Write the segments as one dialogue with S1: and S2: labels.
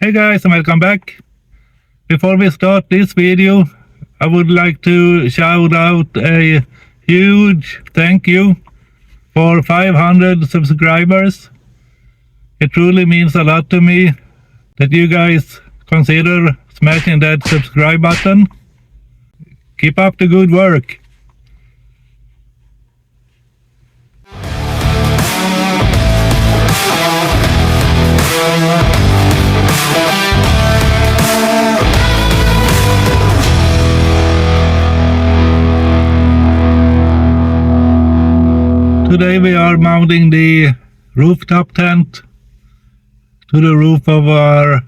S1: Hey guys, and welcome back. Before we start this video, I would like to shout out a huge thank you for 500 subscribers. It truly means a lot to me that you guys consider smashing that subscribe button. Keep up the good work. Today we are mounting the rooftop tent to the roof of our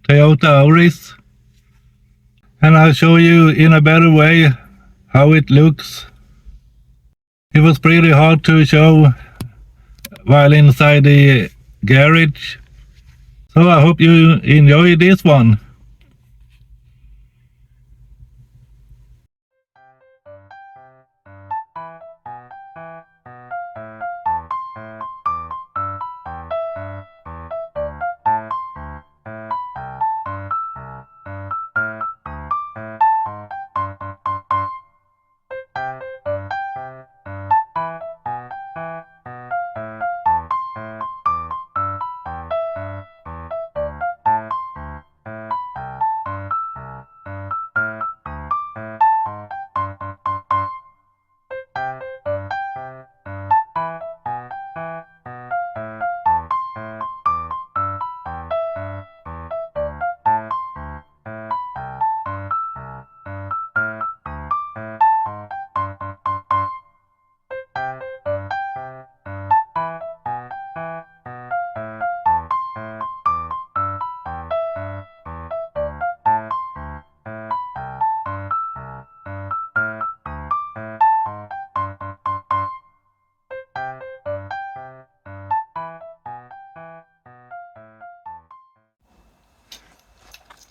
S1: Toyota Auris, and I'll show you in a better way how it looks. It was pretty hard to show while inside the garage, so I hope you enjoy this one.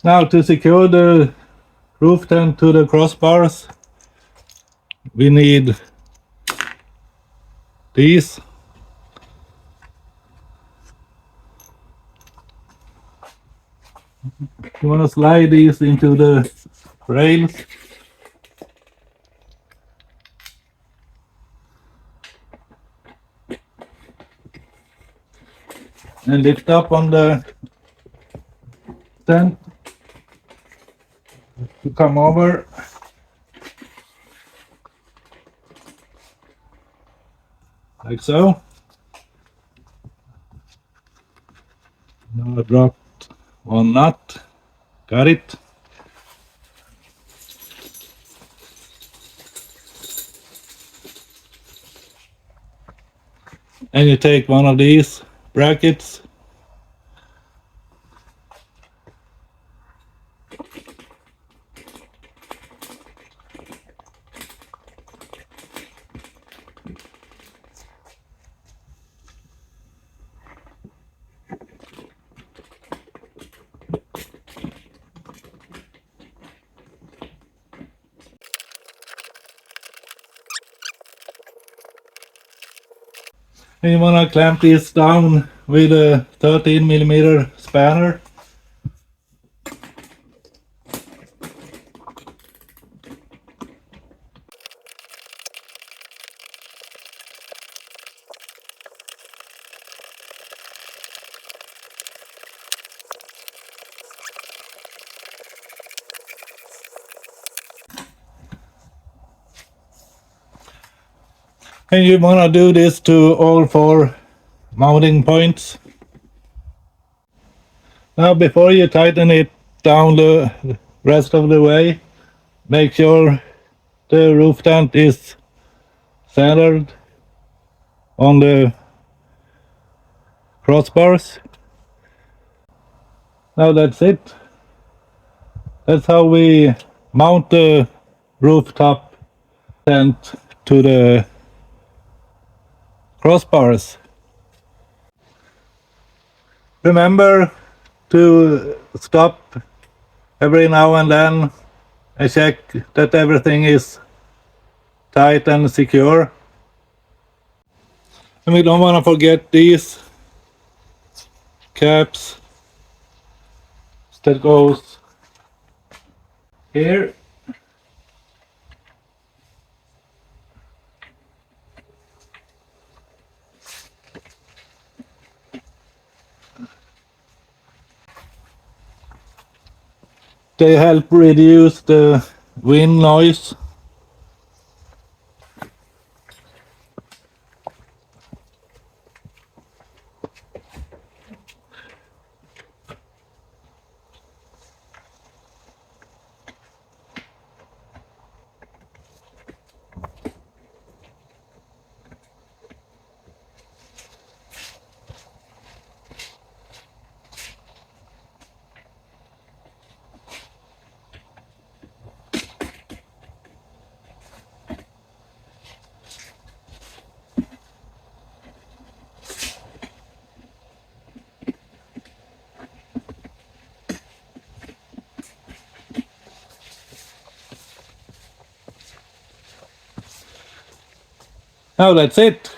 S1: Now, to secure the roof tent to the crossbars, we need these. You want to slide these into the rails. And lift up on the tent to come over. Like so. Now I dropped one nut. Got it. And you take one of these brackets. And you want to clamp this down with a 13mm spanner. And you want to do this to all 4 mounting points. Now, before you tighten it down the rest of the way, make sure the roof tent is centered on the crossbars. Now that's it. That's how we mount the rooftop tent to the crossbars. Remember to stop every now and then and check that everything is tight and secure. And we don't want to forget these caps that goes here. They help reduce the wind noise. Now that's it.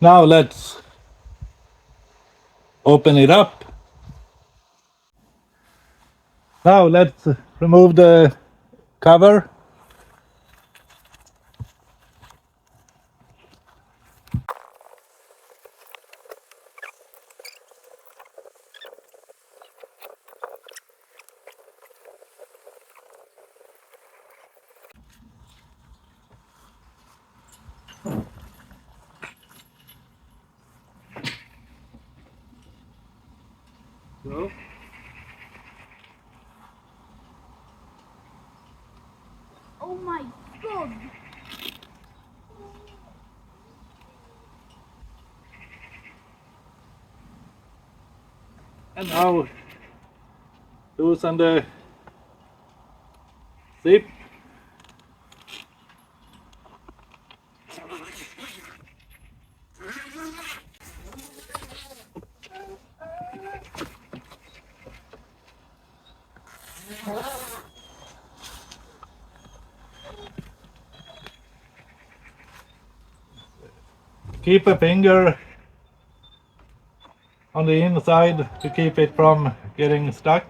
S1: Now let's open it up. Now let's remove the cover. So,
S2: Oh my god!
S1: and now loosen the zip. Keep a finger on the inside to keep it from getting stuck.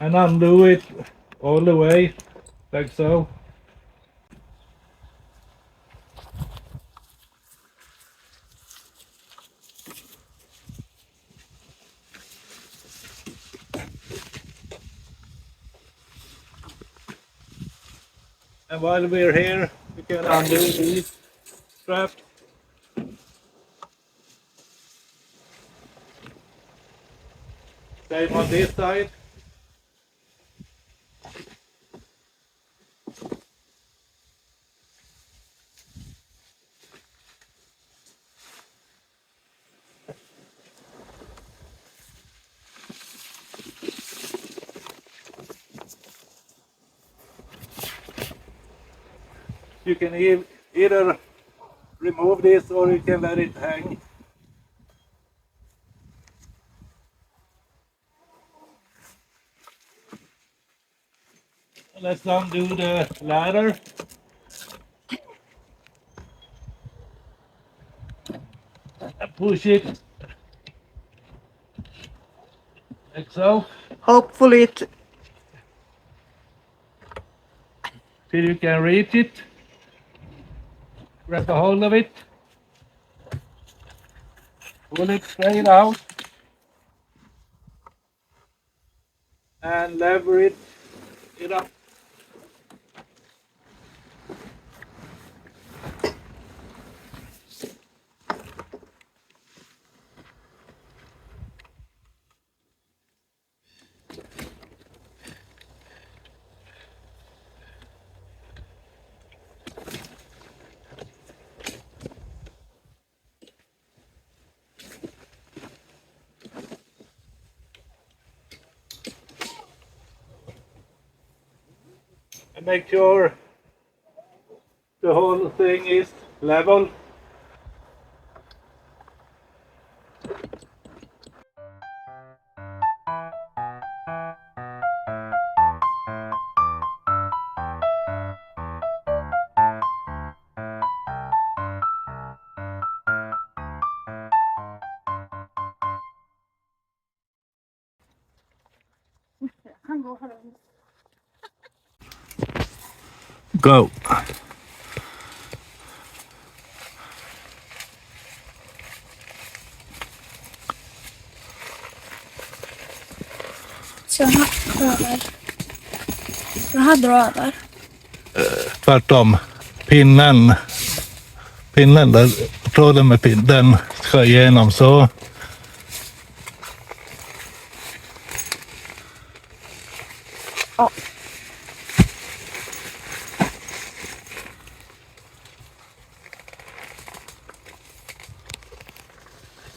S1: And undo it all the way, like so. And while we're here, we can undo these straps. Same on this side. You can either remove this or you can let it hang. Let's undo the ladder. And push it like so.
S3: Hopefully it
S1: Till you can reach it. Grab a hold of it. Pull it straight out. And lever it up. make sure the whole thing is level.
S2: Han går här under.
S1: Go.
S2: Så här över. Så här drar över.
S1: Tvärtom. Pinnen där, tråden med pinnen, den ska igenom så.
S2: Ja.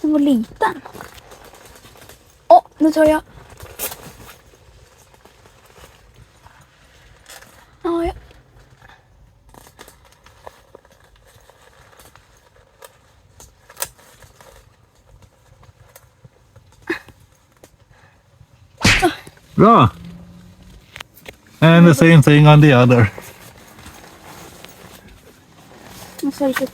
S2: Den var liten. Nu tar jag. Ja.
S1: Bra. And the same thing on the other.
S2: Nu ser det ut.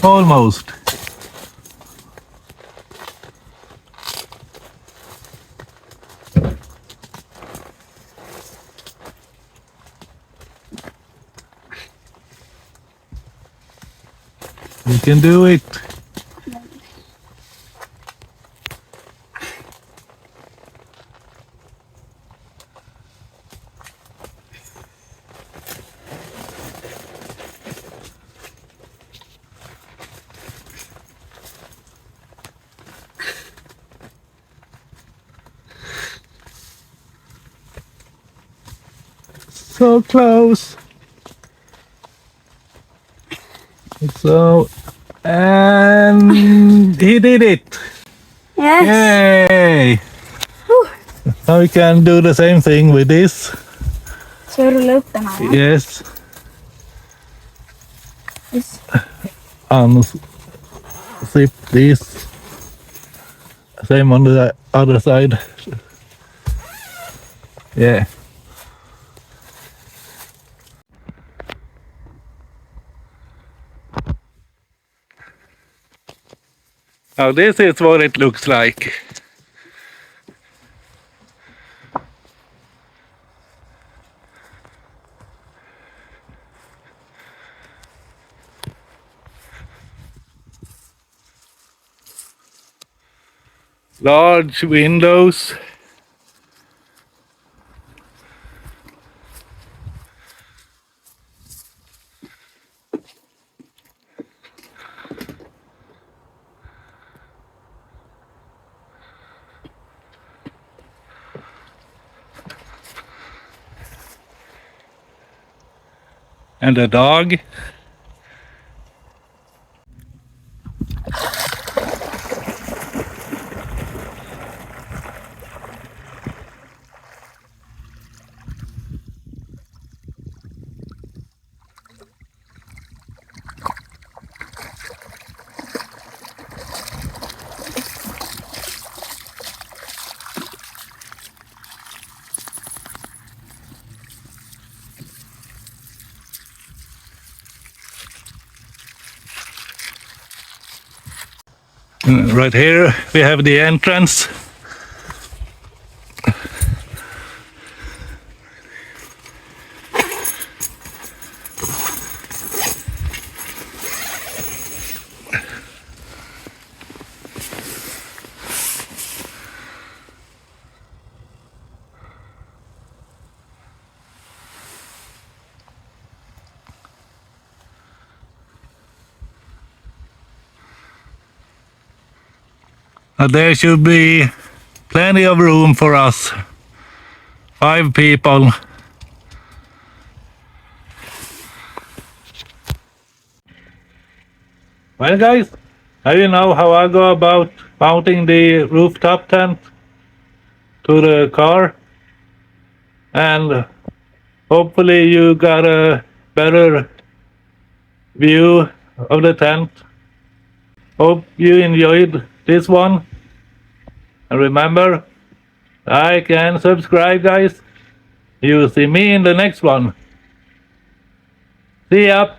S1: Almost. You can do it. So close. So, and he did it.
S2: Yes.
S1: Yay!
S2: Whew.
S1: Now we can do the same thing with this.
S2: Så jag rullar upp den här.
S1: Yes.
S2: Yes.
S1: Unzip this. Same on the other side. Yeah. Now this is what it looks like. Large windows. And a dog. Right here we have the entrance. There should be Plenty of room for us. 5 people. Well guys, now you know how I go about mounting the rooftop tent to the car, and hopefully you got a better view of the tent. Hope you enjoyed this one, and remember, like and subscribe guys. You see me in the next one. See ya.